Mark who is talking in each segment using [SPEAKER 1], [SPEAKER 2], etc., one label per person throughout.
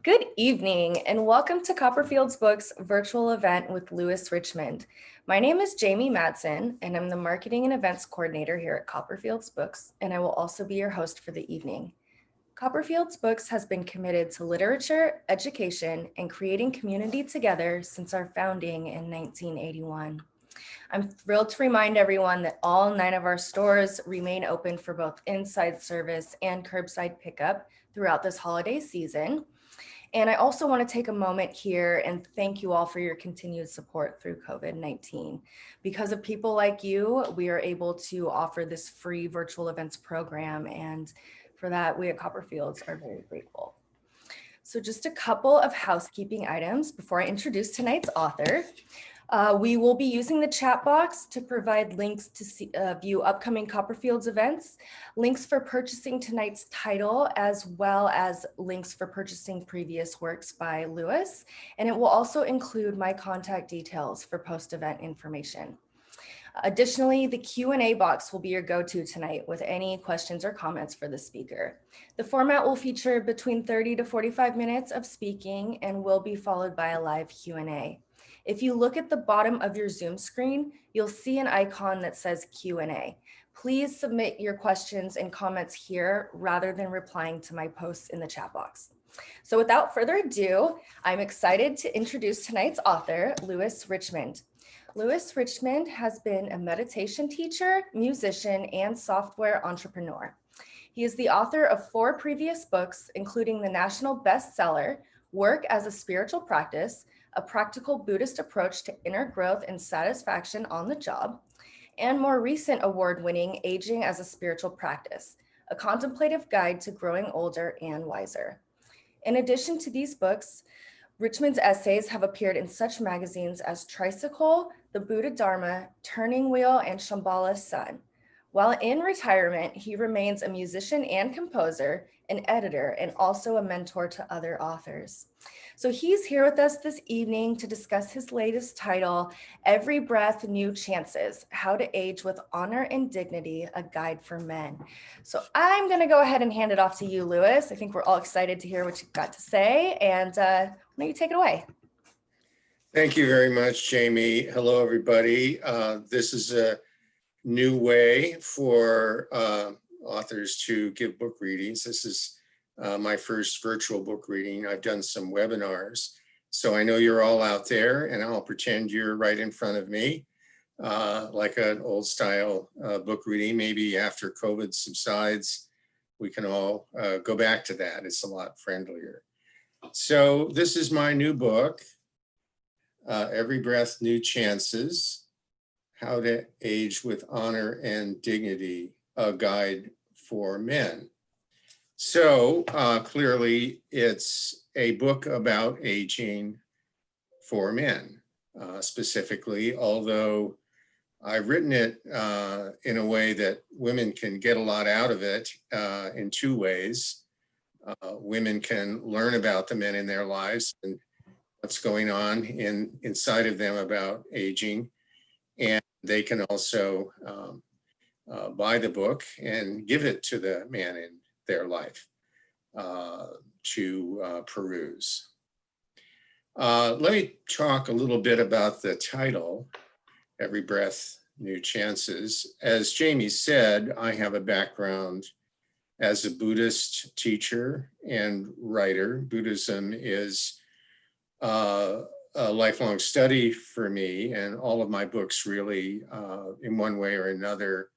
[SPEAKER 1] Good evening and welcome to Copperfield's Books virtual event with Lewis Richmond. My name is Jamie Madsen and I'm the Marketing and Events Coordinator here at Copperfield's Books, and I will also be your host for the evening. Copperfield's Books has been committed to literature, education, and creating community together since our founding in 1981. I'm thrilled to remind everyone that all 9 of our stores remain open for both inside service and curbside pickup throughout this holiday season. And I also want to take a moment here and thank you all for your continued support through COVID-19. Because of people like you, we are able to offer this free virtual events program. And for that, we at Copperfields are very grateful. So just a couple of housekeeping items before I introduce tonight's author. We will be using the chat box to provide links to view upcoming Copperfield's events, links for purchasing tonight's title, as well as links for purchasing previous works by Lewis. And it will also include my contact details for post-event information. Additionally, the Q&A box will be your go-to tonight with any questions or comments for the speaker. The format will feature between 30 to 45 minutes of speaking and will be followed by a live Q&A. If you look at the bottom of your Zoom screen, you'll see an icon that says Q&A. Please submit your questions and comments here rather than replying to my posts in the chat box. So without further ado, I'm excited to introduce tonight's author, Lewis Richmond. Lewis Richmond has been a meditation teacher, musician, and software entrepreneur. He is the author of 4 previous books, including the national bestseller, Work as a Spiritual Practice, a practical Buddhist approach to inner growth and satisfaction on the job, and more recent award-winning Aging as a Spiritual Practice, a contemplative guide to growing older and wiser. In addition to these books, Richmond's essays have appeared in such magazines as Tricycle, The Buddha Dharma, Turning Wheel, and Shambhala's Sun. While in retirement, he remains a musician and composer, an editor, and also a mentor to other authors. So he's here with us this evening to discuss his latest title, Every Breath, New Chances, How to Age with Honor and Dignity, A Guide for Men. So I'm gonna go ahead and hand it off to you, Lewis. I think we're all excited to hear what you've got to say, and why don't you take it away?
[SPEAKER 2] Thank you very much, Jamie. Hello, everybody. This is a new way for authors to give book readings. This is my first virtual book reading. I've done some webinars, so I know you're all out there, and I'll pretend you're right in front of me, like an old style book reading. Maybe after COVID subsides, we can all go back to that. It's a lot friendlier. So this is my new book, Every Breath, New Chances, How to Age with Honor and Dignity, a Guide for Men. So clearly it's a book about aging for men, specifically, although I've written it in a way that women can get a lot out of it in 2 ways. Women can learn about the men in their lives and what's going on inside of them about aging. And they can also buy the book and give it to the man in their life to peruse. Let me talk a little bit about the title, Every Breath, New Chances. As Jamie said, I have a background as a Buddhist teacher and writer. Buddhism is a lifelong study for me, and all of my books really, in one way or another,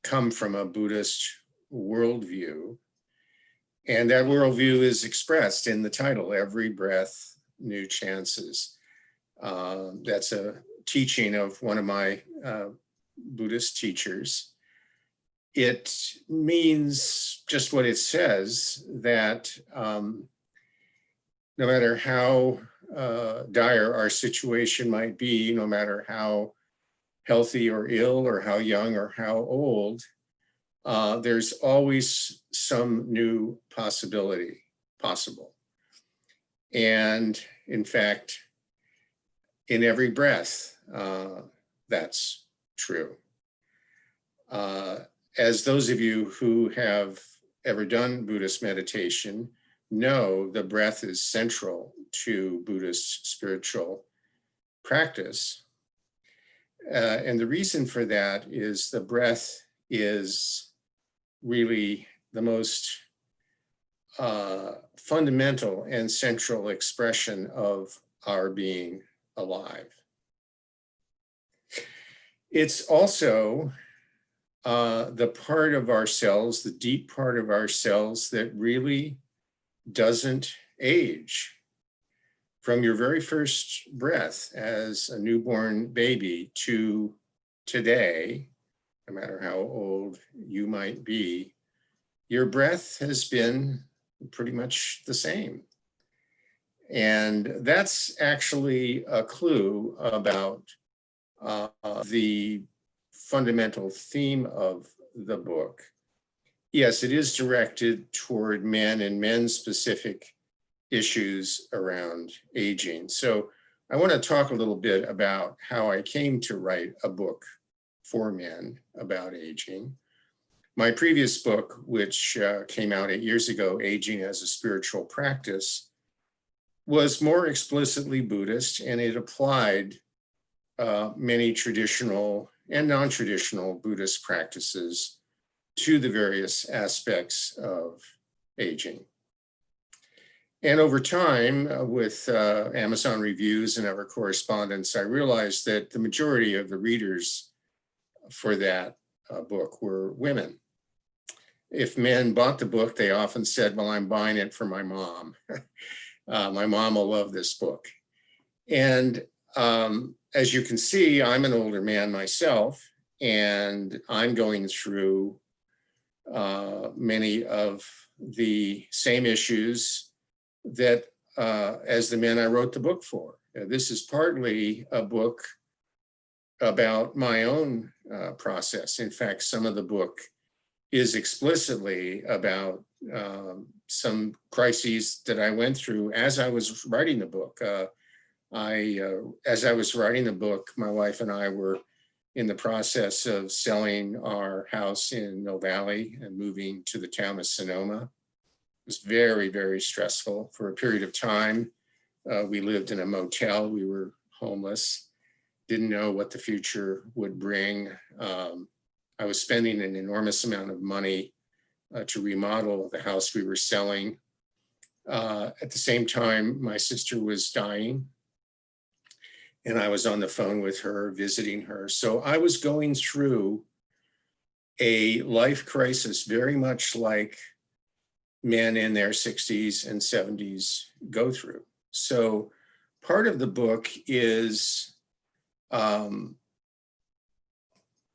[SPEAKER 2] come from a Buddhist worldview. And that worldview is expressed in the title, Every Breath, New Chances. That's a teaching of one of my Buddhist teachers. It means just what it says, that no matter how dire our situation might be, no matter how healthy or ill or how young or how old, there's always some new possibility possible. And in fact, in every breath, that's true. As those of you who have ever done Buddhist meditation know the breath is central to Buddhist spiritual practice. And the reason for that is the breath is really the most fundamental and central expression of our being alive. It's also the part of ourselves, the deep part of ourselves that really doesn't age. From your very first breath as a newborn baby to today, no matter how old you might be, your breath has been pretty much the same. And that's actually a clue about the fundamental theme of the book. Yes, it is directed toward men and men-specific issues around aging. So I want to talk a little bit about how I came to write a book for men about aging. My previous book, which came out 8 years ago, Aging as a Spiritual Practice, was more explicitly Buddhist, and it applied many traditional and non-traditional Buddhist practices to the various aspects of aging. And over time, with Amazon reviews and our correspondence, I realized that the majority of the readers for that book were women. If men bought the book, they often said, well, I'm buying it for my mom. My mom will love this book. And as you can see, I'm an older man myself, and I'm going through many of the same issues that as the men I wrote the book for. This is partly a book about my own process. In fact, some of the book is explicitly about some crises that I went through as I was writing the book. As I was writing the book, my wife and I were in the process of selling our house in Mill Valley and moving to the town of Sonoma. It was very, very stressful. For a period of time, we lived in a motel. We were homeless, didn't know what the future would bring. I was spending an enormous amount of money to remodel the house we were selling. At the same time, my sister was dying, and I was on the phone with her, visiting her. So I was going through a life crisis, very much like men in their 60s and 70s go through. So part of the book is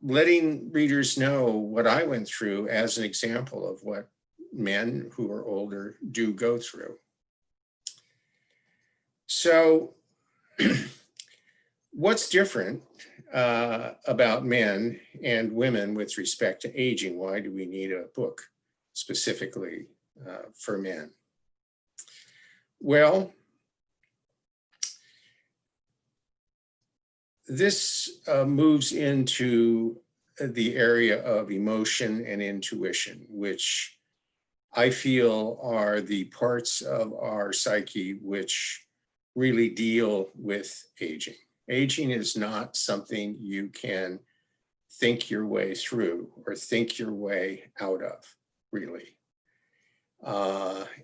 [SPEAKER 2] letting readers know what I went through as an example of what men who are older do go through. So what's different about men and women with respect to aging? Why do we need a book specifically for men? Well, this moves into the area of emotion and intuition, which I feel are the parts of our psyche which really deal with aging. Aging is not something you can think your way through or think your way out of, really.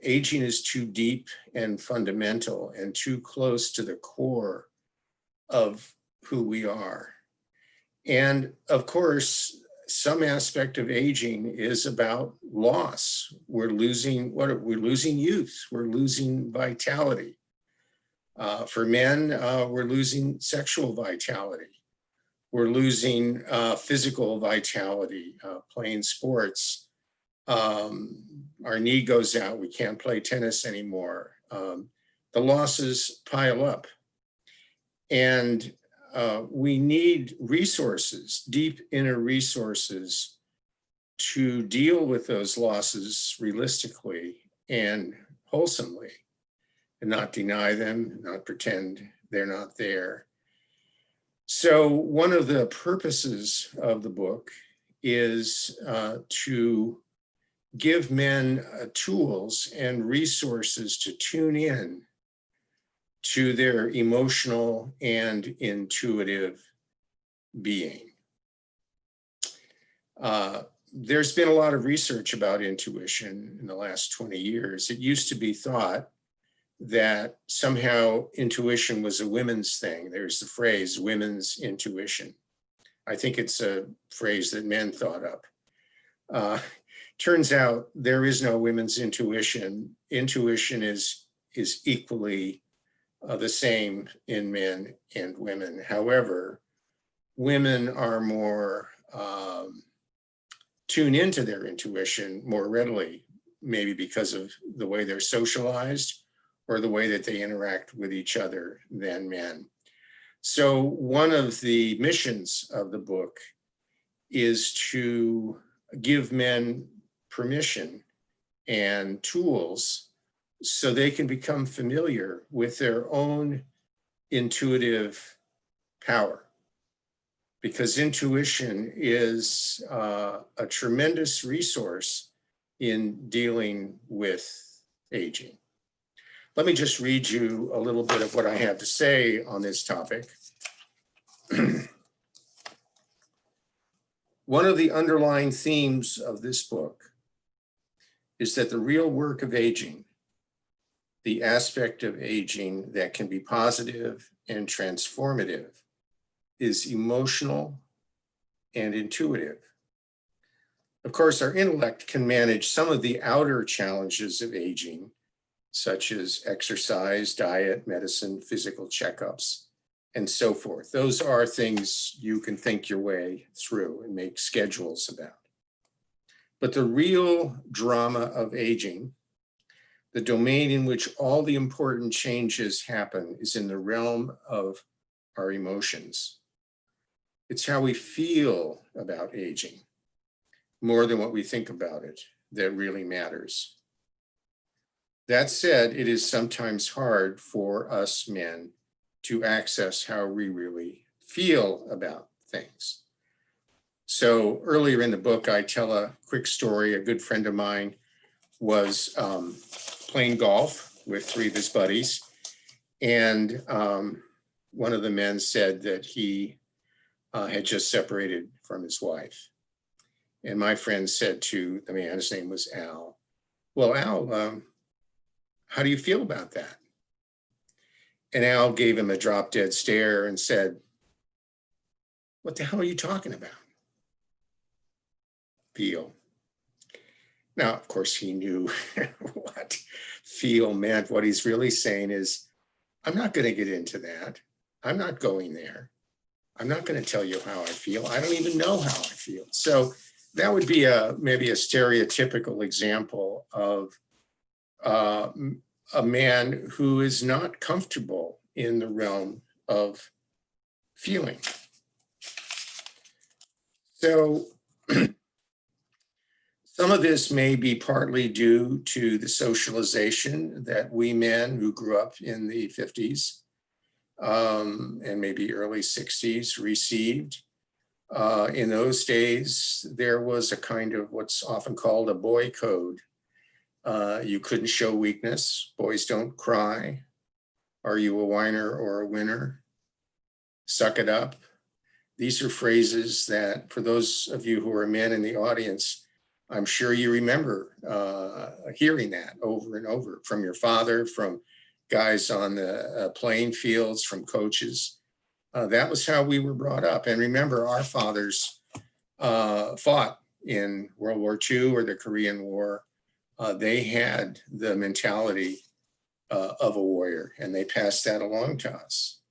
[SPEAKER 2] Aging is too deep and fundamental and too close to the core of who we are. And of course, some aspect of aging is about loss. We're losing youth, we're losing vitality. For men, we're losing sexual vitality. We're losing physical vitality, playing sports. Our knee goes out, we can't play tennis anymore. The losses pile up. And we need resources, deep inner resources, to deal with those losses realistically and wholesomely, and not deny them, not pretend they're not there. So one of the purposes of the book is to give men tools and resources to tune in to their emotional and intuitive being. There's been a lot of research about intuition in the last 20 years. It used to be thought that somehow intuition was a women's thing. There's the phrase women's intuition. I think it's a phrase that men thought up. Turns out there is no women's intuition. Intuition is equally the same in men and women. However, women are more tune into their intuition more readily, maybe because of the way they're socialized or the way that they interact with each other than men. So one of the missions of the book is to give men permission and tools so they can become familiar with their own intuitive power. Because intuition is a tremendous resource in dealing with aging. Let me just read you a little bit of what I have to say on this topic. One of the underlying themes of this book is that the real work of aging, the aspect of aging that can be positive and transformative, is emotional and intuitive. Of course, our intellect can manage some of the outer challenges of aging, such as exercise, diet, medicine, physical checkups, and so forth. Those are things you can think your way through and make schedules about. But the real drama of aging, the domain in which all the important changes happen, is in the realm of our emotions. It's how we feel about aging, more than what we think about it, that really matters. That said, it is sometimes hard for us men to access how we really feel about things. So earlier in the book, I tell a quick story. A good friend of mine was playing golf with three of his buddies, and one of the men said that he had just separated from his wife. And my friend said to the man, his name was Al, well, Al, how do you feel about that? And Al gave him a drop dead stare and said, what the hell are you talking about? Feel. Now, of course, he knew what feel meant. What he's really saying is, I'm not going to get into that. I'm not going there. I'm not going to tell you how I feel. I don't even know how I feel. So that would be maybe a stereotypical example of a man who is not comfortable in the realm of feeling. So some of this may be partly due to the socialization that we men who grew up in the 50s and maybe early 60s received. In those days, there was a kind of what's often called a boy code. You couldn't show weakness. Boys don't cry. Are you a whiner or a winner? Suck it up. These are phrases that, for those of you who are men in the audience, I'm sure you remember hearing that over and over from your father, from guys on the playing fields, from coaches. That was how we were brought up. And remember, our fathers fought in World War II or the Korean War. They had the mentality of a warrior, and they passed that along to us.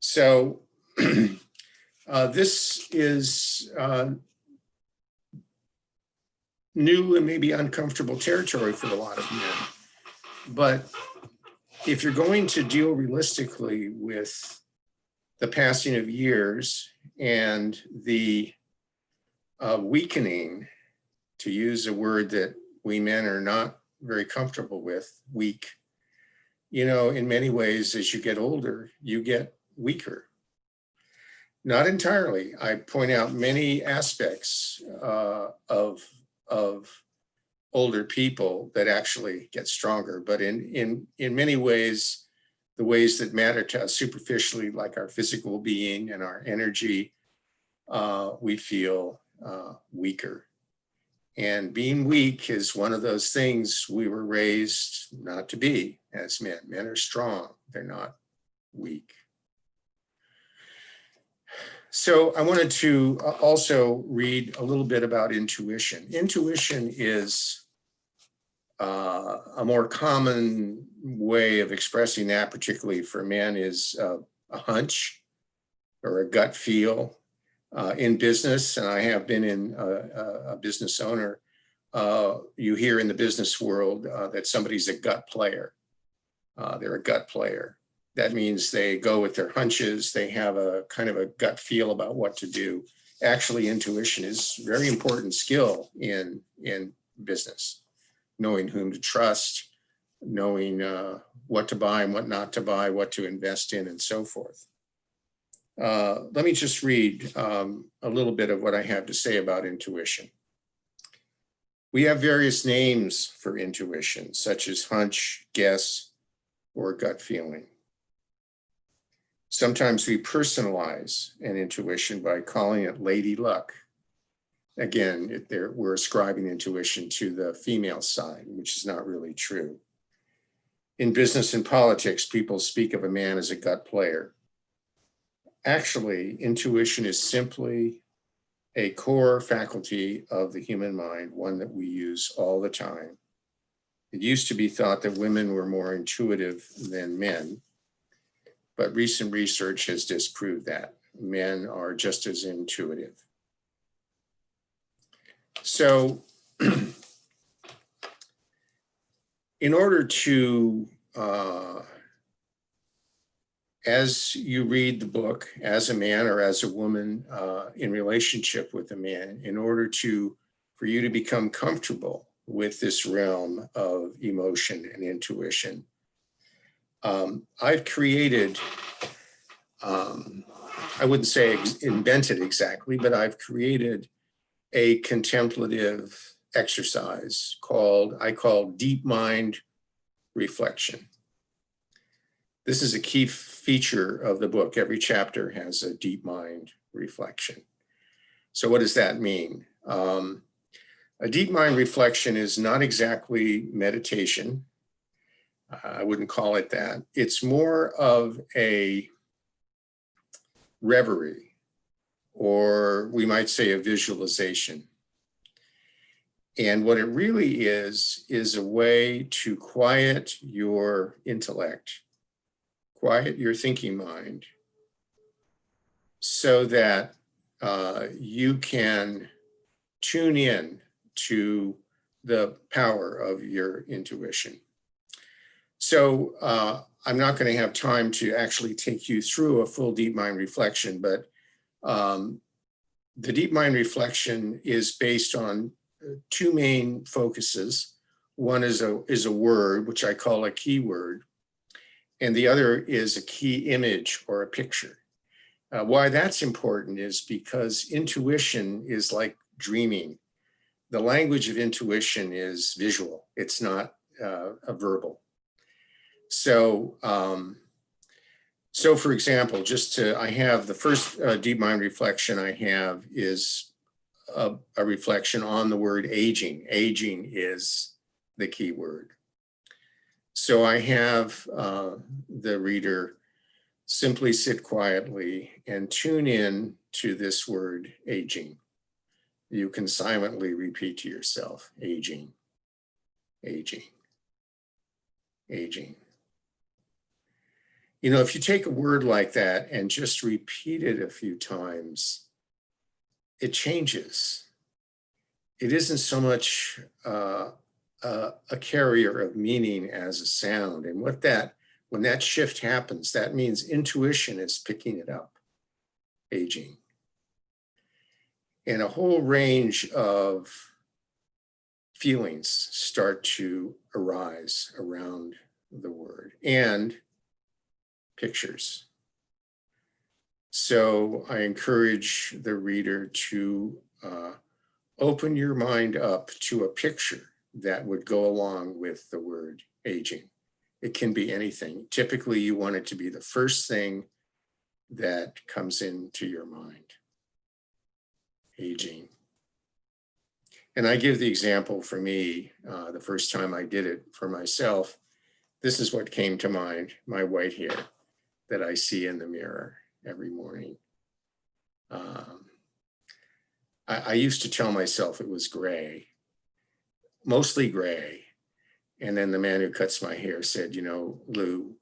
[SPEAKER 2] So this is new and maybe uncomfortable territory for a lot of men. But if you're going to deal realistically with the passing of years and the weakening, to use a word that we men are not very comfortable with, weak, you know, in many ways, as you get older, you get weaker. Not entirely. I point out many aspects of of older people that actually get stronger. But in many ways, the ways that matter to us superficially, like our physical being and our energy, we feel weaker. And being weak is one of those things we were raised not to be as men. Men are strong, they're not weak. So I wanted to also read a little bit about intuition. Intuition is a more common way of expressing that, particularly for men, is a hunch or a gut feel. In business, and I have been in a business owner, you hear in the business world that somebody's a gut player. They're a gut player. That means they go with their hunches. They have a kind of a gut feel about what to do. Actually, intuition is a very important skill in business. Knowing whom to trust, knowing what to buy and what not to buy, what to invest in, and so forth. Let me just read a little bit of what I have to say about intuition. We have various names for intuition, such as hunch, guess, or gut feeling. Sometimes we personalize an intuition by calling it lady luck. Again, we're ascribing intuition to the female side, which is not really true. In business and politics, people speak of a man as a gut player. Actually, intuition is simply a core faculty of the human mind, one that we use all the time. It used to be thought that women were more intuitive than men, but recent research has disproved that. Men are just as intuitive. So, in order to, as you read the book as a man or as a woman in relationship with a man, in order for you to become comfortable with this realm of emotion and intuition, I've created, I wouldn't say invented exactly, but I've created a contemplative exercise I call deep mind reflection. This is a key feature of the book. Every chapter has a deep mind reflection. So what does that mean? A deep mind reflection is not exactly meditation. I wouldn't call it that. It's more of a reverie, or we might say a visualization. And what it really is a way to quiet your intellect, quiet your thinking mind, so that you can tune in to the power of your intuition. So I'm not going to have time to actually take you through a full deep mind reflection, but the deep mind reflection is based on two main focuses. One is a word, which I call a keyword, and the other is a key image or a picture. Why that's important is because intuition is like dreaming. The language of intuition is visual. It's not a verbal. So, for example, I have the first deep mind reflection I have is a reflection on the word aging. Aging is the key word. So I have the reader simply sit quietly and tune in to this word, aging. You can silently repeat to yourself, aging, aging, aging. You know, if you take a word like that and just repeat it a few times, it changes. It isn't so much a carrier of meaning as a sound. And when that shift happens, that means intuition is picking it up, aging. And a whole range of feelings start to arise around the word and pictures. So I encourage the reader to open your mind up to a picture that would go along with the word aging. It can be anything. Typically, you want it to be the first thing that comes into your mind. Aging. And I give the example for me, the first time I did it for myself, this is what came to mind, my white hair that I see in the mirror every morning. I used to tell myself it was gray, mostly gray. And then the man who cuts my hair said, you know, Lou,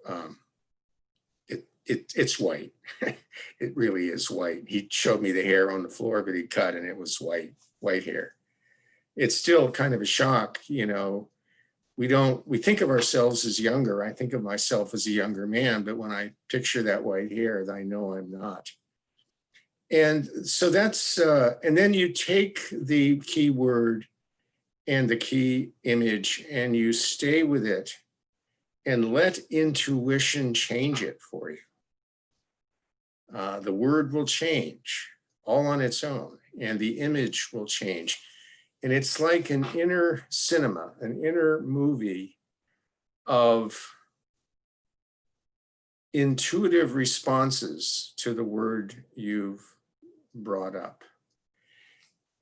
[SPEAKER 2] it's white. It really is white. He showed me the hair on the floor, but he cut and it was white hair. It's still kind of a shock, you know. We think of ourselves as younger. I think of myself as a younger man, but when I picture that white hair, I know I'm not. And so that's, and then you take the key word and the key image and you stay with it and let intuition change it for you. The word will change all on its own and the image will change. And it's like an inner cinema, an inner movie of intuitive responses to the word you've brought up.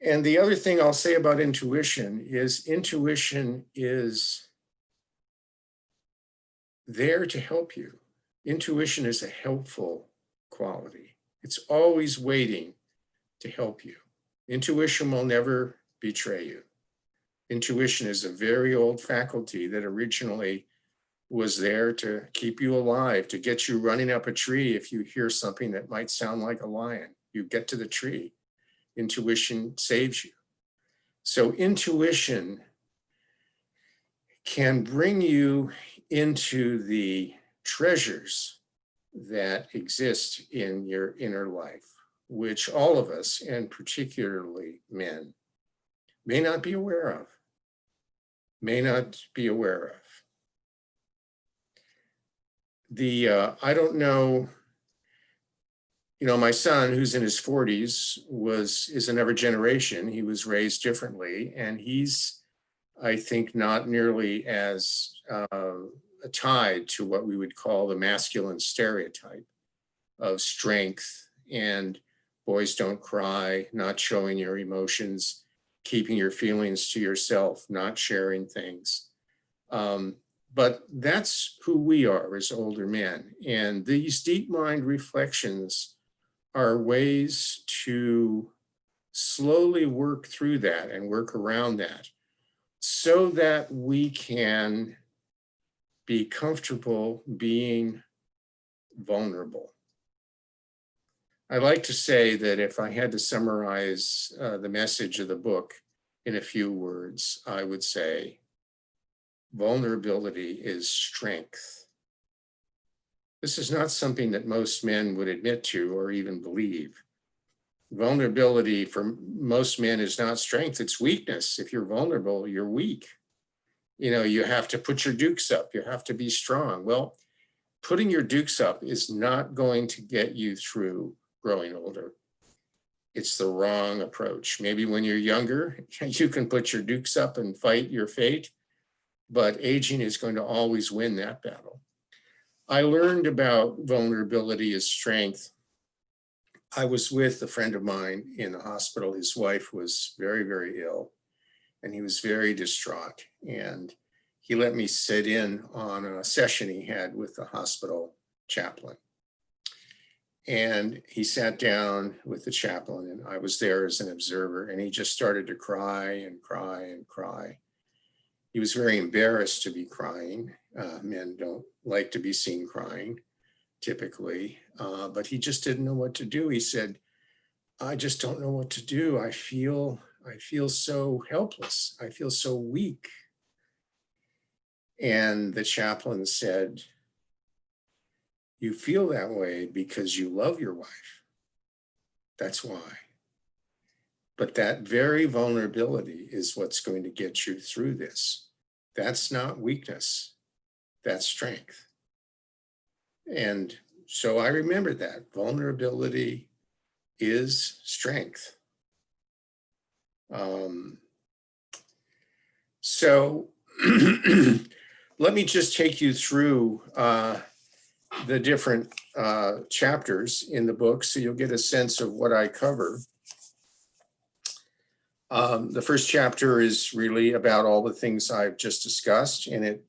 [SPEAKER 2] And the other thing I'll say about intuition is there to help you. Intuition is a helpful quality. It's always waiting to help you. Intuition will never betray you. Intuition is a very old faculty that originally was there to keep you alive, to get you running up a tree if you hear something that might sound like a lion. You get to the tree. Intuition saves you. So intuition can bring you into the treasures that exist in your inner life, which all of us, and particularly men, may not be aware of. I don't know, you know, my son, who's in his 40s, is another generation. He was raised differently, and he's, I think, not nearly as tied to what we would call the masculine stereotype of strength and boys don't cry, not showing your emotions, keeping your feelings to yourself, not sharing things. But that's who we are as older men. And these deep mind reflections are ways to slowly work through that and work around that so that we can be comfortable being vulnerable. I like to say that if I had to summarize the message of the book in a few words, I would say, vulnerability is strength. This is not something that most men would admit to or even believe. Vulnerability for most men is not strength, it's weakness. If you're vulnerable, you're weak. You know, you have to put your dukes up, you have to be strong. Well, putting your dukes up is not going to get you through growing older. It's the wrong approach. Maybe when you're younger, you can put your dukes up and fight your fate, but aging is going to always win that battle. I learned about vulnerability as strength. I was with a friend of mine in the hospital. His wife was very, very ill, and he was very distraught. And he let me sit in on a session he had with the hospital chaplain. And he sat down with the chaplain, and I was there as an observer, and he just started to cry and cry and cry. He was very embarrassed to be crying. Men don't like to be seen crying, typically, but he just didn't know what to do. He said, I just don't know what to do. I feel so helpless. I feel so weak. And the chaplain said, you feel that way because you love your wife. That's why. But that very vulnerability is what's going to get you through this. That's not weakness, that's strength. And so I remember that vulnerability is strength. So let me just take you through the different chapters in the book so you'll get a sense of what I cover. The first chapter is really about all the things I've just discussed, and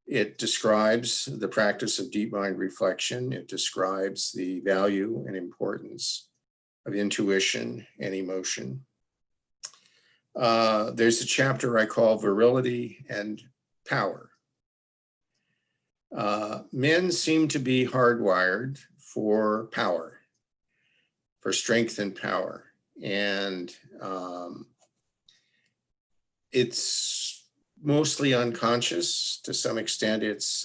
[SPEAKER 2] it describes the practice of deep mind reflection. It describes the value and importance of intuition and emotion. There's a chapter I call virility and power. Men seem to be hardwired for power, for strength and power. And it's mostly unconscious. To some extent, it's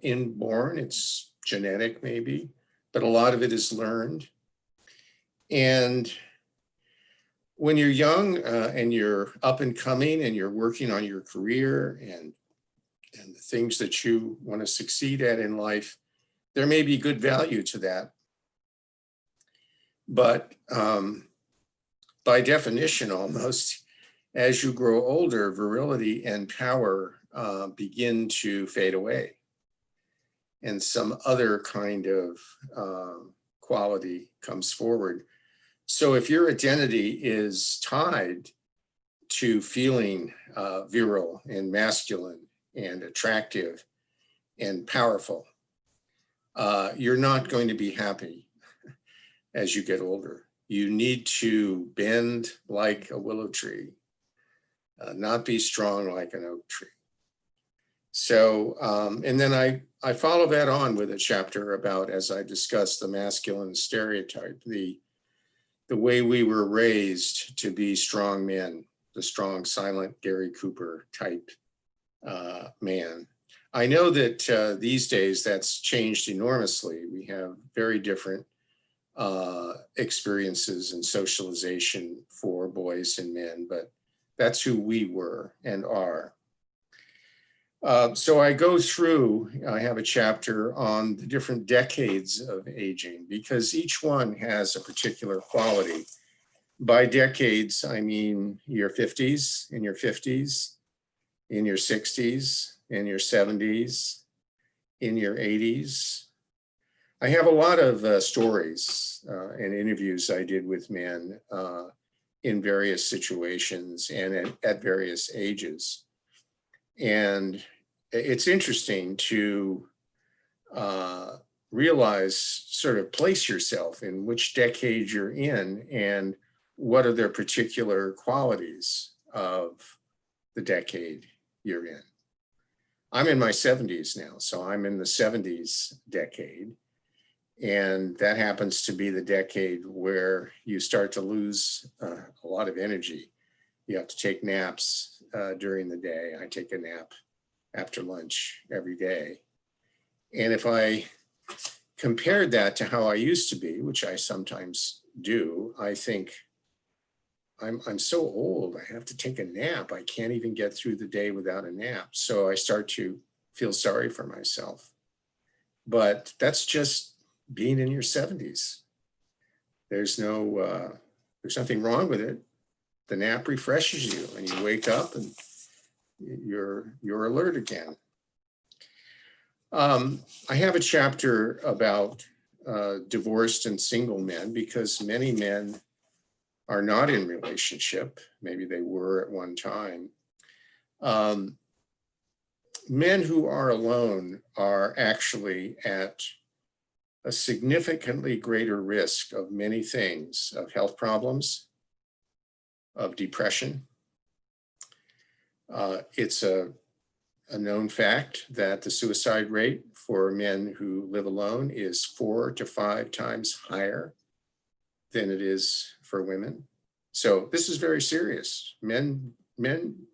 [SPEAKER 2] inborn, it's genetic maybe, but a lot of it is learned. And when you're young and you're up and coming and you're working on your career and the things that you want to succeed at in life, there may be good value to that. But by definition, almost, as you grow older, virility and power begin to fade away. And some other kind of quality comes forward. So if your identity is tied to feeling virile and masculine and attractive and powerful, you're not going to be happy as you get older. You need to bend like a willow tree, not be strong like an oak tree. So, and then I follow that on with a chapter about, as I discussed, the masculine stereotype, the way we were raised to be strong men, the strong, silent Gary Cooper type man. I know that these days that's changed enormously. We have very different experiences and socialization for boys and men, but that's who we were and are. So I go through, I have a chapter on the different decades of aging because each one has a particular quality. By decades, I mean your 50s, in your 50s, in your 60s, in your 70s, in your 80s. I have a lot of stories and interviews I did with men in various situations and at various ages. And it's interesting to realize, sort of place yourself in which decade you're in and what are their particular qualities of the decade you're in. I'm in my 70s now, so I'm in the 70s decade. And that happens to be the decade where you start to lose a lot of energy. You have to take naps during the day. I take a nap after lunch every day. And if I compared that to how I used to be, which I sometimes do, I think I'm so old, I have to take a nap. I can't even get through the day without a nap. So I start to feel sorry for myself. But that's just being in your 70s. There's nothing wrong with it. The nap refreshes you and you wake up and you're alert again. I have a chapter about divorced and single men because many men are not in relationship. Maybe they were at one time. Men who are alone are actually at a significantly greater risk of many things, of health problems, of depression. It's a known fact that the suicide rate for men who live alone is 4 to 5 times higher than it is for women. So this is very serious. Men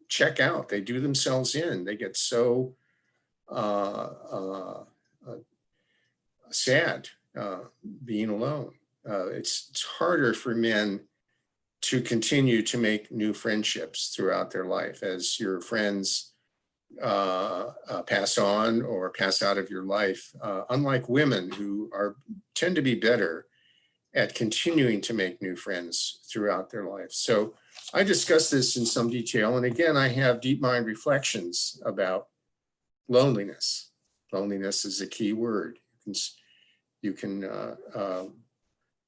[SPEAKER 2] check out, they do themselves in, they get so sad being alone. It's harder for men to continue to make new friendships throughout their life as your friends pass on or pass out of your life, unlike women who tend to be better at continuing to make new friends throughout their life. So I discuss this in some detail. And again, I have deep mind reflections about loneliness. Loneliness is a key word. You can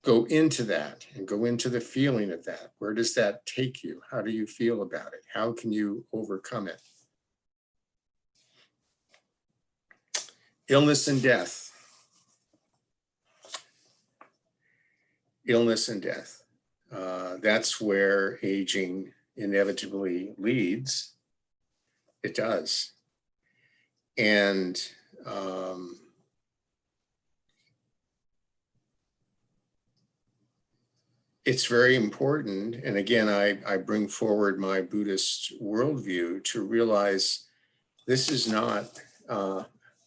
[SPEAKER 2] go into that and go into the feeling of that. Where does that take you? How do you feel about it? How can you overcome it? Illness and death. Illness and death. That's where aging inevitably leads. It does. And it's very important. And again, I bring forward my Buddhist worldview to realize this is not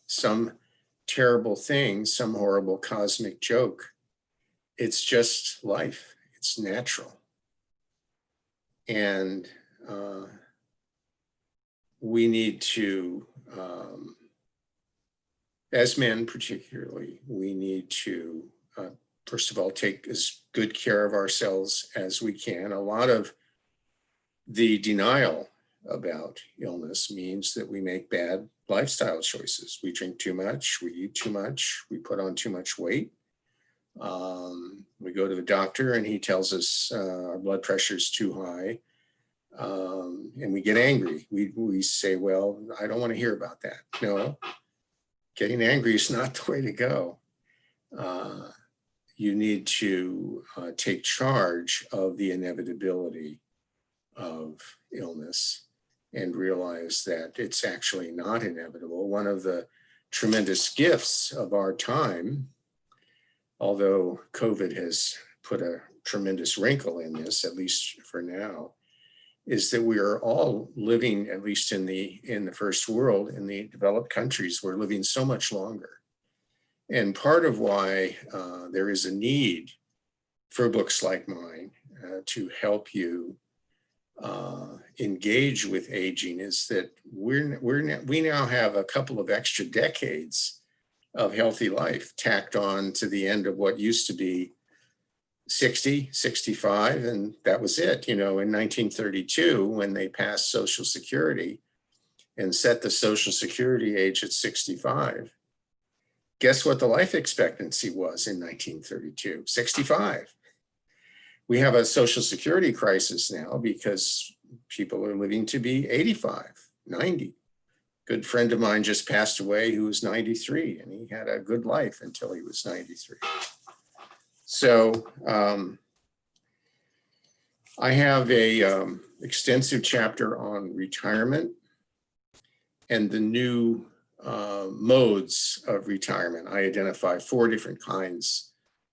[SPEAKER 2] some terrible thing, some horrible cosmic joke. It's just life. It's natural. And we need to, as men particularly, we need to, first of all, take as good care of ourselves as we can. A lot of the denial about illness means that we make bad lifestyle choices. We drink too much, we eat too much, we put on too much weight. We go to the doctor and he tells us our blood pressure is too high, and we get angry. We say, well, I don't want to hear about that. No, getting angry is not the way to go. You need to take charge of the inevitability of illness and realize that it's actually not inevitable. One of the tremendous gifts of our time, although COVID has put a tremendous wrinkle in this, at least for now, is that we are all living, at least in the first world, in the developed countries, we're living so much longer. And part of why there is a need for books like mine to help you engage with aging is that we now have a couple of extra decades of healthy life tacked on to the end of what used to be 60, 65, and that was it. You know, in 1932, when they passed Social Security and set the Social Security age at 65, guess what the life expectancy was in 1932? 65. We have a Social Security crisis now because people are living to be 85, 90. Good friend of mine just passed away who was 93, and he had a good life until he was 93. So I have a extensive chapter on retirement and the new modes of retirement. I identify 4 different kinds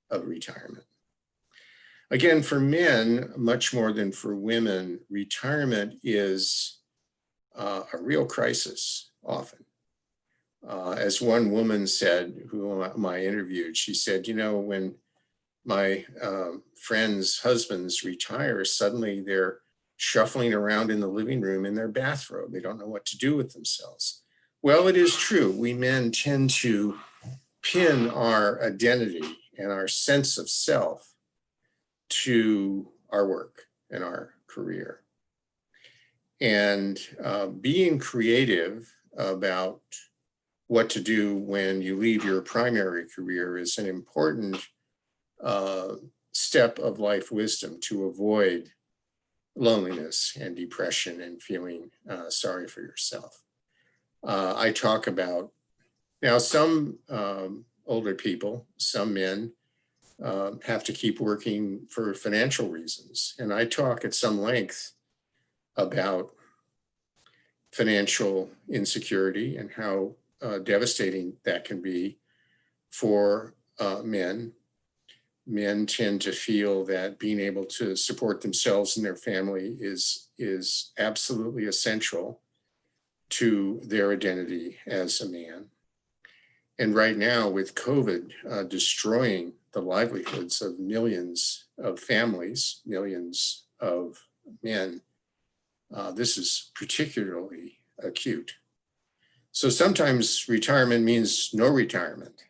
[SPEAKER 2] of retirement. Again, for men, much more than for women, retirement is a real crisis often. As one woman said, whom I interviewed, she said, you know, when my friends' husbands retire, suddenly they're shuffling around in the living room in their bathrobe. They don't know what to do with themselves. Well, it is true. We men tend to pin our identity and our sense of self to our work and our career. And being creative about what to do when you leave your primary career is an important step of life wisdom to avoid loneliness and depression and feeling sorry for yourself. I talk about, now some older people, some men, have to keep working for financial reasons. And I talk at some length about financial insecurity and how devastating that can be for men. Men tend to feel that being able to support themselves and their family is absolutely essential to their identity as a man. And right now, with COVID destroying the livelihoods of millions of families, millions of men, this is particularly acute. So sometimes retirement means no retirement.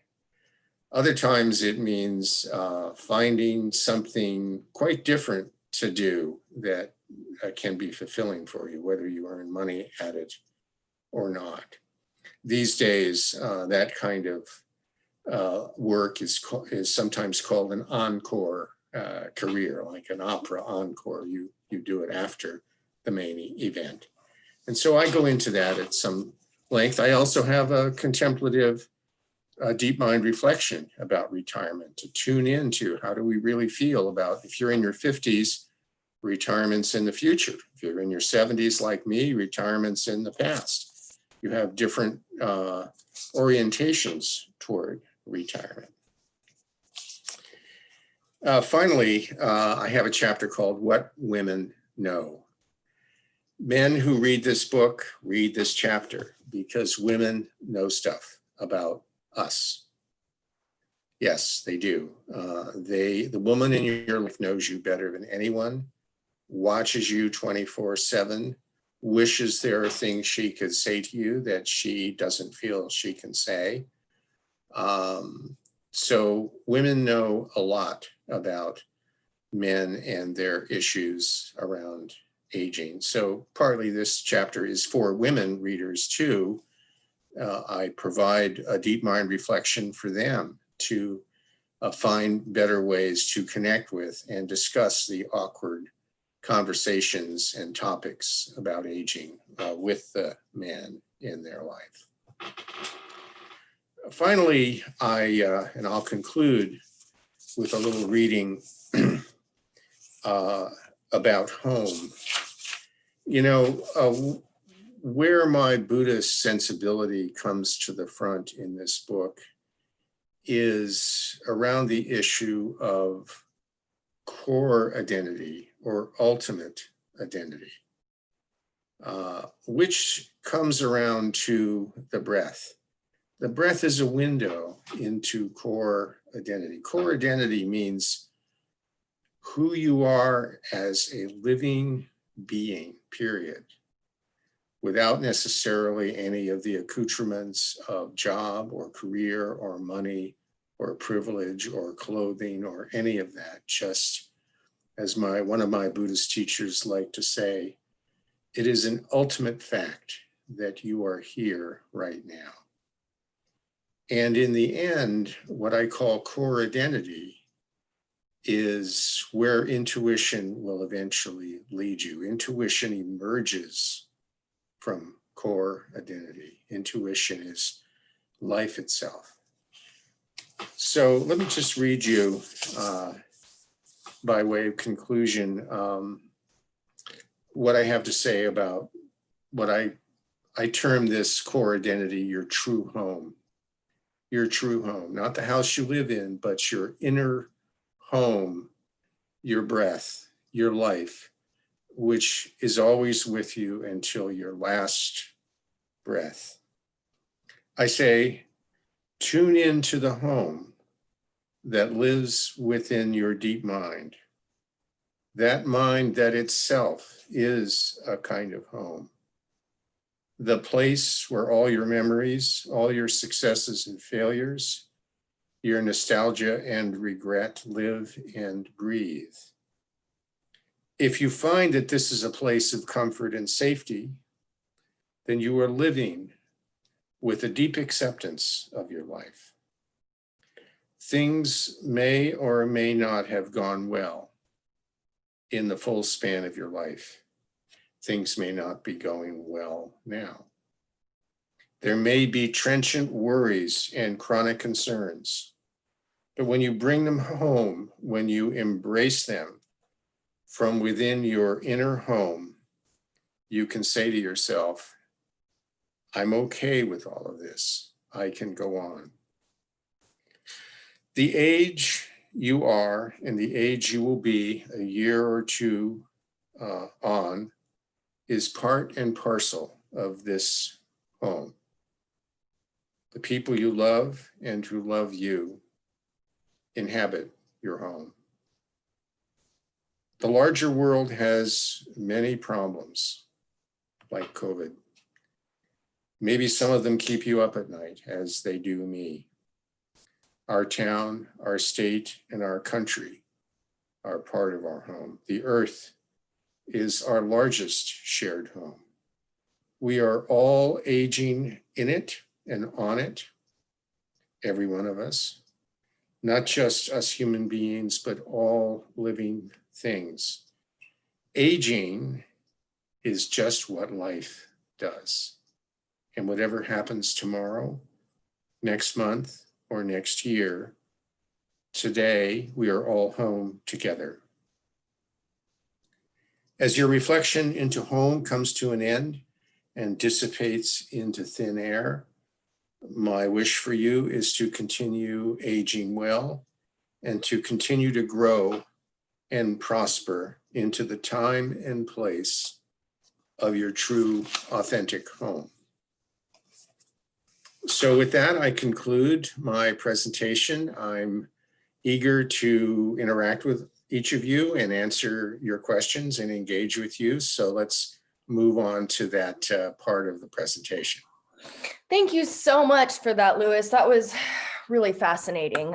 [SPEAKER 2] Other times it means finding something quite different to do that can be fulfilling for you, whether you earn money at it or not. These days, that kind of work is sometimes called an encore career, like an opera encore. You do it after the main event. And so I go into that at some length. I also have a contemplative deep mind reflection about retirement to tune into how do we really feel about, if you're in your 50s, retirement's in the future. If you're in your 70s like me, retirement's in the past. You have different orientations toward retirement. Finally, I have a chapter called What Women Know. Men who read this book read this chapter because women know stuff about us. Yes, they do. The woman in your life knows you better than anyone, watches you 24/7, wishes there are things she could say to you that she doesn't feel she can say. So women know a lot about men and their issues around aging. So partly this chapter is for women readers too. I provide a deep mind reflection for them to find better ways to connect with and discuss the awkward conversations and topics about aging with the man in their life. Finally, and I'll conclude with a little reading about home. You know, where my Buddhist sensibility comes to the front in this book is around the issue of core identity or ultimate identity, which comes around to the breath. The breath is a window into core identity. Core identity means who you are as a living being, period, without necessarily any of the accoutrements of job or career or money or privilege or clothing or any of that. Just as one of my Buddhist teachers like to say, it is an ultimate fact that you are here right now. And in the end, what I call core identity is where intuition will eventually lead you. Intuition emerges from core identity. Intuition is life itself. So let me just read you, by way of conclusion, what I have to say about what I term this core identity, your true home. Your true home, not the house you live in, but your inner home, your breath, your life, which is always with you until your last breath. I say, tune into the home that lives within your deep mind. That mind that itself is a kind of home. The place where all your memories, all your successes and failures, your nostalgia and regret live and breathe. If you find that this is a place of comfort and safety, then you are living with a deep acceptance of your life. Things may or may not have gone well in the full span of your life. Things may not be going well now. There may be trenchant worries and chronic concerns, but when you bring them home, when you embrace them from within your inner home, you can say to yourself, I'm okay with all of this. I can go on. The age you are and the age you will be a year or two on is part and parcel of this home. The people you love and who love you inhabit your home. The larger world has many problems, like COVID. Maybe some of them keep you up at night, as they do me. Our town, our state, and our country are part of our home. The earth is our largest shared home. We are all aging in it and on it, every one of us, not just us human beings, but all living things. Aging is just what life does. And whatever happens tomorrow, next month, or next year, today we are all home together. As your reflection into home comes to an end and dissipates into thin air, my wish for you is to continue aging well and to continue to grow and prosper into the time and place of your true, authentic home. So with that, I conclude my presentation. I'm eager to interact with each of you and answer your questions and engage with you. So let's move on to that part of the presentation.
[SPEAKER 1] Thank you so much for that, Louis. That was really fascinating.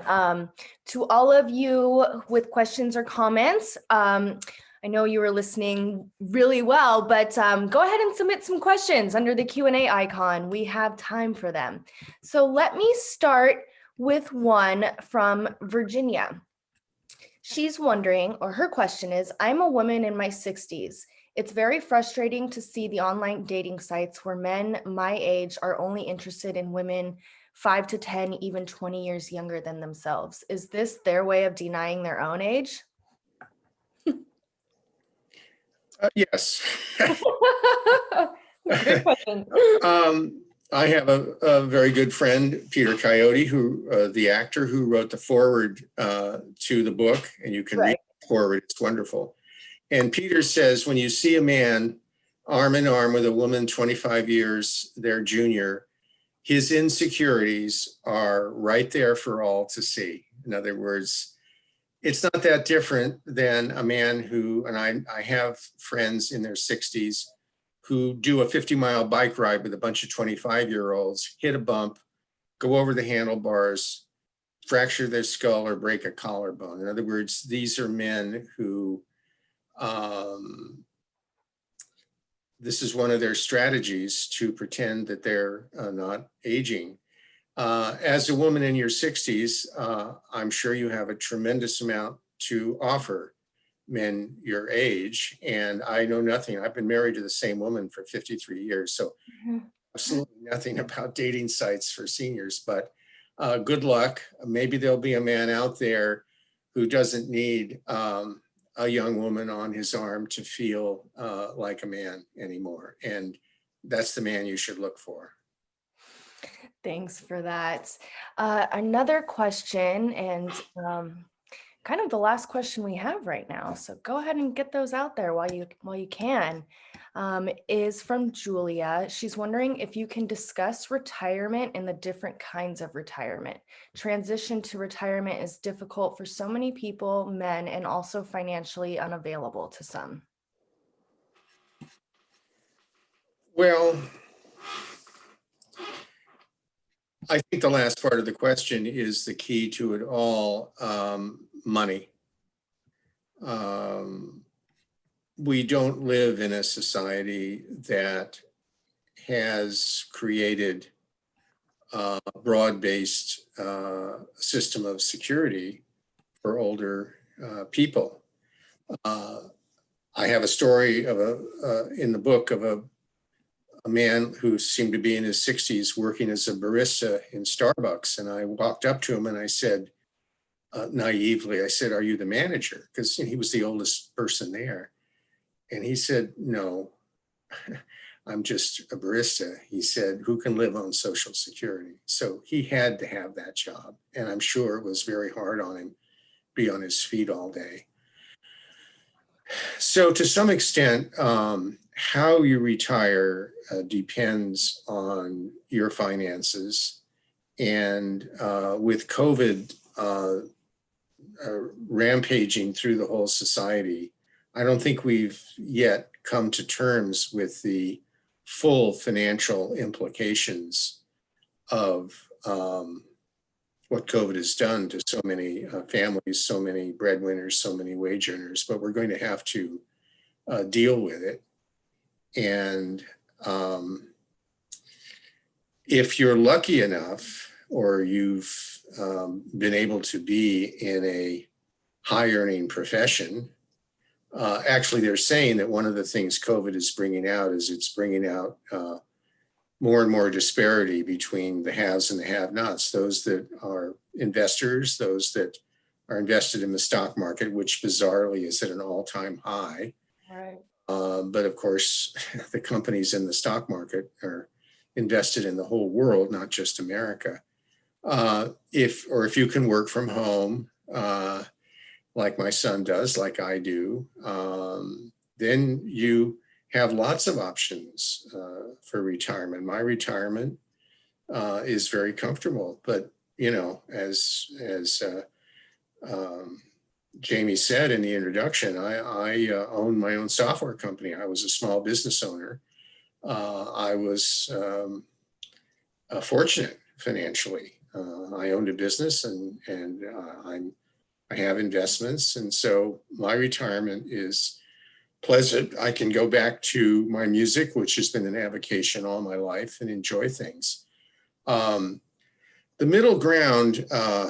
[SPEAKER 1] To all of you with questions or comments, I know you were listening really well, but go ahead and submit some questions under the Q&A icon. We have time for them. So let me start with one from Virginia. She's wondering, or her question is, I'm a woman in my 60s. It's very frustrating to see the online dating sites where men my age are only interested in women 5 to 10, even 20 years younger than themselves. Is this their way of denying their own age?
[SPEAKER 2] Yes.
[SPEAKER 1] Good question.
[SPEAKER 2] I have a very good friend, Peter Coyote, who the actor who wrote the foreword to the book, and you can read the foreword, it's wonderful. And Peter says, when you see a man arm in arm with a woman 25 years their junior, his insecurities are right there for all to see. In other words, it's not that different than a man who, and I have friends in their 60s who do a 50-mile bike ride with a bunch of 25-year-olds, hit a bump, go over the handlebars, fracture their skull or break a collarbone. In other words, these are men who, this is one of their strategies to pretend that they're not aging. As a woman in your 60s, I'm sure you have a tremendous amount to offer men your age. And I know nothing. I've been married to the same woman for 53 years. So absolutely nothing about dating sites for seniors, but good luck. Maybe there'll be a man out there who doesn't need a young woman on his arm to feel like a man anymore. And that's the man you should look for.
[SPEAKER 1] Thanks for that. Another question, and kind of the last question we have right now, so go ahead and get those out there while you can, is from Julia. She's wondering if you can discuss retirement and the different kinds of retirement. Transition to retirement is difficult for so many people, men, and also financially unavailable to some.
[SPEAKER 2] Well, I think the last part of the question is the key to it all, money. We don't live in a society that has created a broad-based system of security for older people. I have a story of in the book of a man who seemed to be in his 60s working as a barista in Starbucks. And I walked up to him and I said, naively, I said, "Are you the manager?" Because he was the oldest person there. And he said, "No, I'm just a barista." He said, "Who can live on Social Security?" So he had to have that job. And I'm sure it was very hard on him, be on his feet all day. So to some extent, how you retire depends on your finances. And with COVID rampaging through the whole society, I don't think we've yet come to terms with the full financial implications of what COVID has done to so many families, so many breadwinners, so many wage earners. But we're going to have to deal with it. And if you're lucky enough, or you've been able to be in a high earning profession, actually they're saying that one of the things COVID is bringing out is it's bringing out more and more disparity between the haves and the have-nots, those that are investors, those that are invested in the stock market, which bizarrely is at an all-time high.
[SPEAKER 1] Right.
[SPEAKER 2] But of course, the companies in the stock market are invested in the whole world, not just America. If you can work from home, like my son does, like I do, then you have lots of options for retirement. My retirement is very comfortable, but as Jamie said in the introduction, I own my own software company. I was a small business owner. I was fortunate financially. I owned a business, and I have investments, and so my retirement is pleasant. I can go back to my music, which has been an avocation all my life, and enjoy things. The middle ground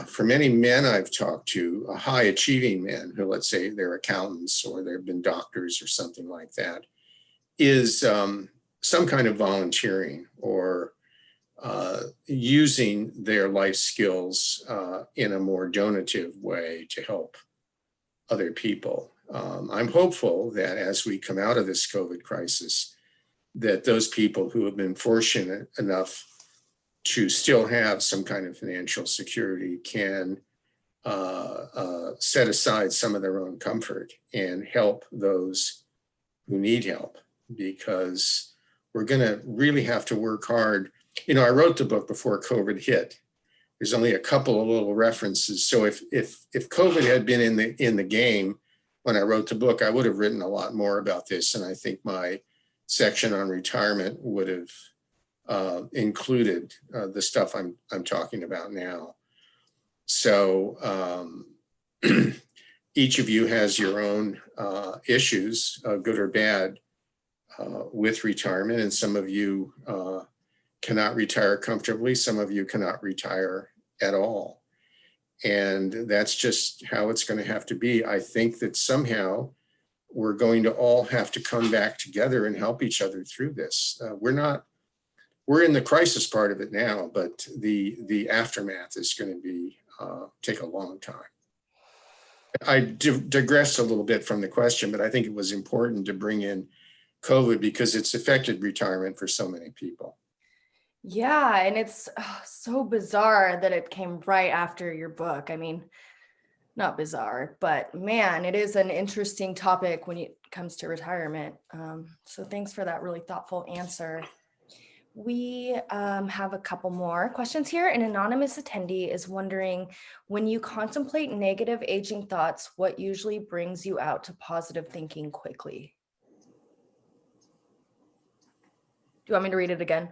[SPEAKER 2] for many men I've talked to, high achieving men who, let's say they're accountants or they've been doctors or something like that, is some kind of volunteering or using their life skills in a more donative way to help other people. I'm hopeful that as we come out of this COVID crisis, that those people who have been fortunate enough to still have some kind of financial security can set aside some of their own comfort and help those who need help, because we're going to really have to work hard. I wrote the book before COVID hit. There's only a couple of little references. So if COVID had been in the game when I wrote the book, I would have written a lot more about this. And I think my section on retirement would have included the stuff I'm talking about now. So each of you has your own issues, good or bad, with retirement, and some of you cannot retire comfortably. Some of you cannot retire at all. And that's just how it's going to have to be. I think that somehow we're going to all have to come back together and help each other through this. We're in the crisis part of it now, but the aftermath is going to be take a long time. I digressed a little bit from the question, but I think it was important to bring in COVID because it's affected retirement for so many people.
[SPEAKER 1] Yeah, and it's so bizarre that it came right after your book. I mean, not bizarre, but man, it is an interesting topic when it comes to retirement. So thanks for that really thoughtful answer. We have a couple more questions here. An anonymous attendee is wondering, when you contemplate negative aging thoughts, what usually brings you out to positive thinking quickly? Do you want me to read it again?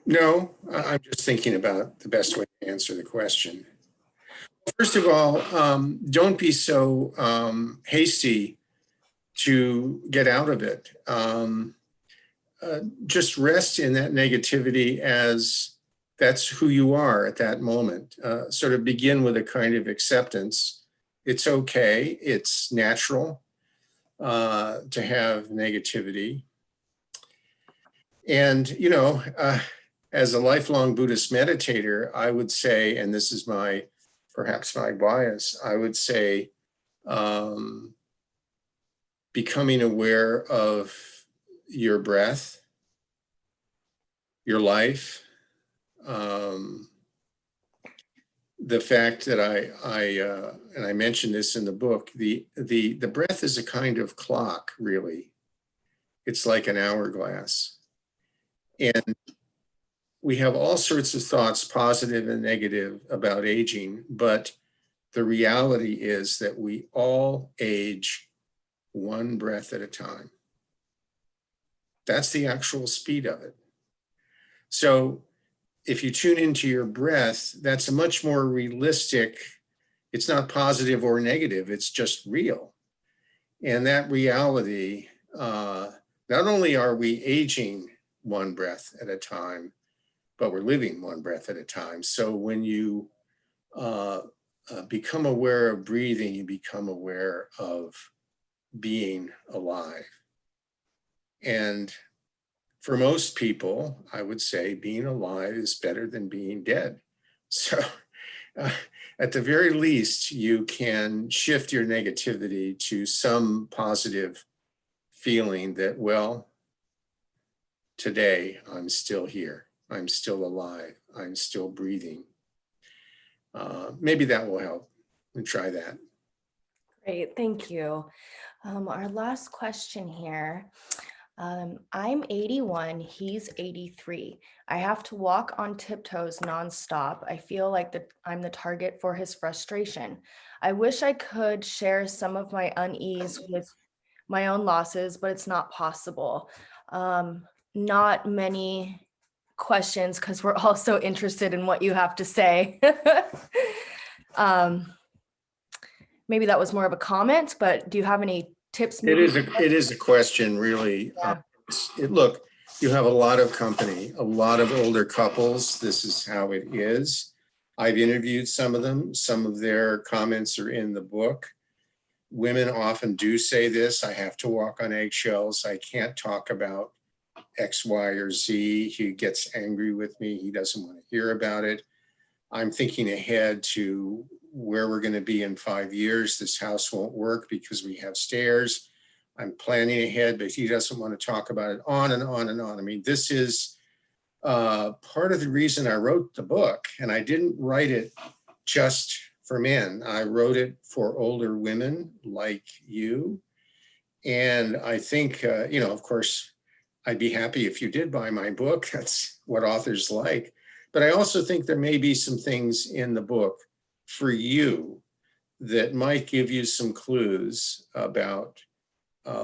[SPEAKER 2] No, I'm just thinking about the best way to answer the question. First of all, don't be so hasty to get out of it. Just rest in that negativity as that's who you are at that moment. Sort of begin with a kind of acceptance. It's okay. It's natural to have negativity. And, as a lifelong Buddhist meditator, I would say, and this is perhaps my bias, I would say becoming aware of your breath, your life, the fact that and I mentioned this in the book, the breath is a kind of clock, really. It's like an hourglass. And we have all sorts of thoughts, positive and negative, about aging, but the reality is that we all age one breath at a time. That's the actual speed of it. So if you tune into your breath, that's a much more realistic, it's not positive or negative, it's just real. And that reality not only are we aging one breath at a time, but we're living one breath at a time. So when you become aware of breathing, you become aware of being alive. And for most people, I would say being alive is better than being dead. So at the very least, you can shift your negativity to some positive feeling that, well, today I'm still here. I'm still alive. I'm still breathing. Maybe that will help. And try that.
[SPEAKER 1] Great, thank you. Our last question here. I'm 81, he's 83. I have to walk on tiptoes nonstop. I feel like I'm the target for his frustration. I wish I could share some of my unease with my own losses, but it's not possible. Not many questions because we're all so interested in what you have to say. Maybe that was more of a comment, but do you have any tips?
[SPEAKER 2] It is a question, really.
[SPEAKER 1] Yeah.
[SPEAKER 2] Look, you have a lot of company, a lot of older couples. This is how it is. I've interviewed some of them. Some of their comments are in the book. Women often do say this: I have to walk on eggshells. I can't talk about X, Y, or Z. He gets angry with me. He doesn't want to hear about it. I'm thinking ahead to where we're going to be in 5 years. This house won't work because we have stairs. I'm planning ahead, but he doesn't want to talk about it, on and on and on. I mean, this is part of the reason I wrote the book, and I didn't write it just for men. I wrote it for older women like you. And I think, of course, I'd be happy if you did buy my book. That's what authors like. But I also think there may be some things in the book for you that might give you some clues about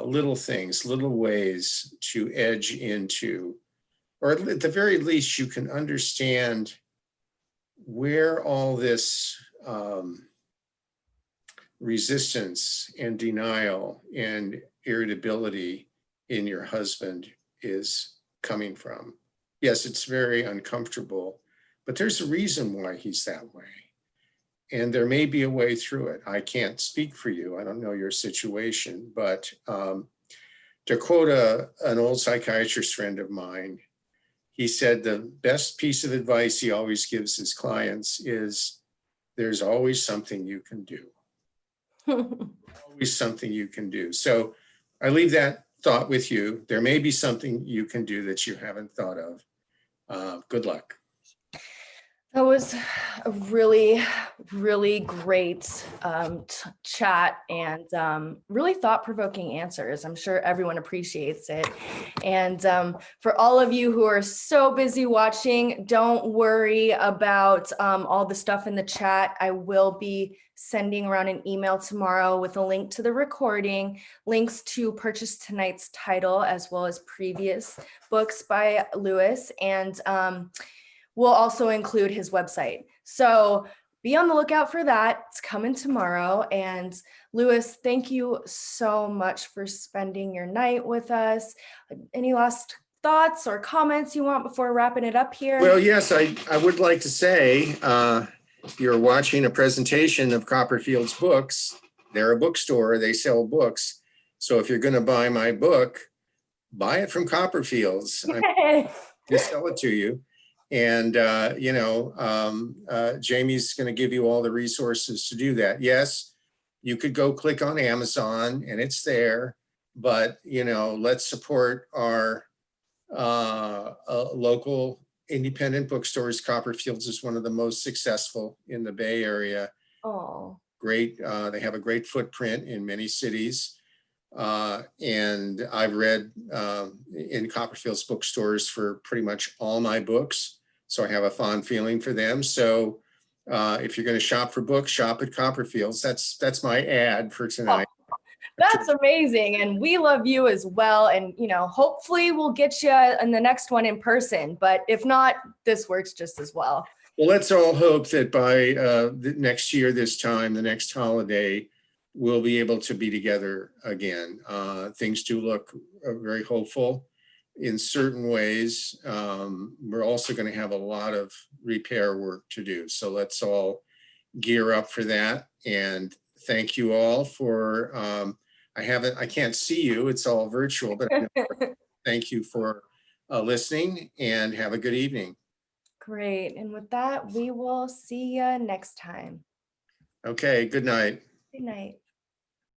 [SPEAKER 2] little things, little ways to edge into, or at the very least, you can understand where all this resistance and denial and irritability in your husband is coming from. Yes, it's very uncomfortable, but there's a reason why he's that way. And there may be a way through it. I can't speak for you. I don't know your situation, but to quote an old psychiatrist friend of mine, he said the best piece of advice he always gives his clients is, there's always something you can do. Always something you can do. So I leave that thought with you. There may be something you can do that you haven't thought of. Good luck.
[SPEAKER 1] That was a really, really great chat and really thought-provoking answers. I'm sure everyone appreciates it. And for all of you who are so busy watching, don't worry about all the stuff in the chat. I will be sending around an email tomorrow with a link to the recording, links to purchase tonight's title, as well as previous books by Lewis. And we'll also include his website. So be on the lookout for that. It's coming tomorrow. And Lewis, thank you so much for spending your night with us. Any last thoughts or comments you want before wrapping it up here?
[SPEAKER 2] Well, yes, I would like to say, you're watching a presentation of Copperfield's books. They're a bookstore. They sell books. So if you're going to buy my book, buy it from Copperfield's. I'm to sell it to you. And, Jamie's going to give you all the resources to do that. Yes, you could go click on Amazon and it's there, but, let's support our local independent bookstores. Copperfield's is one of the most successful in the Bay Area.
[SPEAKER 1] Oh,
[SPEAKER 2] Great. They have a great footprint in many cities. And I've read in Copperfield's bookstores for pretty much all my books. So I have a fond feeling for them. So if you're going to shop for books, shop at Copperfield's. That's my ad for tonight.
[SPEAKER 1] oh, that's amazing. And we love you as well. And, hopefully we'll get you in the next one in person. But if not, this works just as well.
[SPEAKER 2] Well, let's all hope that by next year, this time, the next holiday, we'll be able to be together again. Things do look very hopeful in certain ways. We're also going to have a lot of repair work to do. So let's all gear up for that. And thank you all for, I can't see you, it's all virtual, but thank you for listening and have a good evening.
[SPEAKER 1] Great. And with that, we will see you next time.
[SPEAKER 2] Okay, good night.
[SPEAKER 1] Good night.